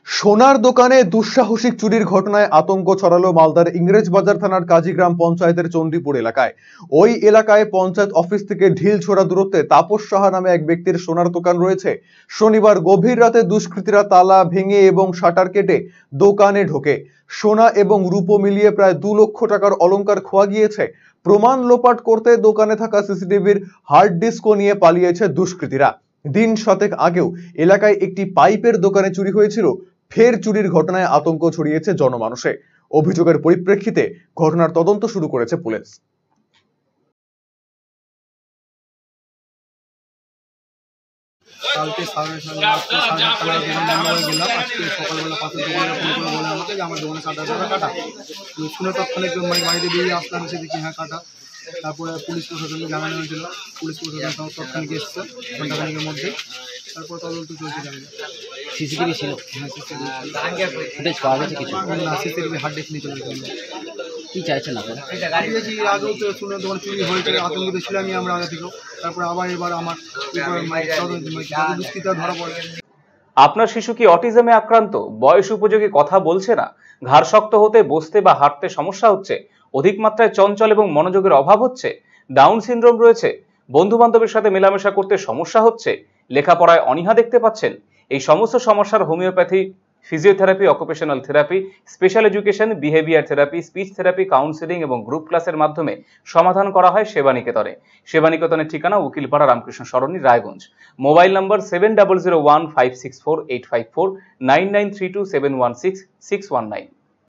সোনার দোকানে দুঃসাহসিক চুরির ঘটনায় আতঙ্ক ছড়ালো মালদার ইংরেজবাজার থানার কাজীগ্রাম পঞ্চায়েতের চণ্ডীপুর এলাকায়। ওই এলাকায় পঞ্চায়েত অফিস থেকে ঢিল ছোড়া দূরত্বে তাপস সাহা নামে এক ব্যক্তির সোনার দোকান রয়েছে। শনিবার গভীর রাতে দুষ্কৃতীরা তালা ভেঙে এবং শাটার কেটে দোকানে ঢোকে। সোনা এবং রূপো মিলিয়ে প্রায় 2 লক্ষ টাকার অলংকার খোয়া গিয়েছে। প্রমাণ লোপাট করতে দোকানে থাকা সিসিটিভির হার্ড ডিস্কও নিয়ে পালিয়েছে দুষ্কৃতীরা। দিন 7 আগেও এলাকায় একটি পাইপের দোকানে চুরি হয়েছিল। ফের চুরির ঘটনায় আতঙ্ক ছড়িয়েছে জনমানসে। অভিযোগের পরিপ্রেক্ষিতে ঘটনার তদন্ত শুরু করেছে পুলিশ। কালকে সাড়ে সাতটা দোকান বন্ধ হয়ে গেলাম। আজকে সকালবেলা পাশের দোকানে ফোন করে বলে আমাকে যে আমার দোকানে শাটার কাটা। শুনে তৎক্ষণে বাড়িতে বেরিয়ে আসলাম, এসে দেখি হ্যাঁ কাটা। তারপরে পুলিশ প্রশাসনকে জানানো হয়েছিল, পুলিশ প্রশাসন তৎক্ষণিক এসছে ঘন্টাখানিকের মধ্যে। তারপর তদন্ত চলছে। জানি সিসিটিভি ছিল, হ্যাঁ সিসিটিভি ফুটেজ পাওয়া গেছে কিছু? না, সিসিটিভি হার্ড ডিস্ক নিয়ে চলে গেছে। কি চাইছেন আপনারা? আগেও তো শুনে দোকান চুরি হয়েছে, আতঙ্কিত ছিলাম আমরা আগে থেকেও। তারপরে আবার এবার আমার দুষ্কৃতীরা ধরা পড়ে। আপনার শিশু কি অটিজমে আক্রান্ত? বয়স উপযোগী কথা বলছে না, ঘাড় শক্ত হতে, বসতে বা হাঁটতে সমস্যা হচ্ছে, অধিক মাত্রায় চঞ্চল এবং মনোযোগের অভাব হচ্ছে, ডাউন সিনড্রোম রয়েছে, বন্ধু বান্ধবের সাথে মেলামেশা করতে সমস্যা হচ্ছে, লেখাপড়ায় অনীহা দেখতে পাচ্ছেন? এই সমস্ত সমস্যার homeopathy, physiotherapy, occupational therapy, special education, behaviour therapy, speech therapy, counselling এবং গ্রুপ ক্লাসের মাধ্যমে সমাধান করা হয় সেবানিকেতনে। সেবানিকেতনের ঠিকানা উকিলপাড়া, রামকৃষ্ণ সরণি, রায়গঞ্জ। Mobile number 7001564854, 9932716619।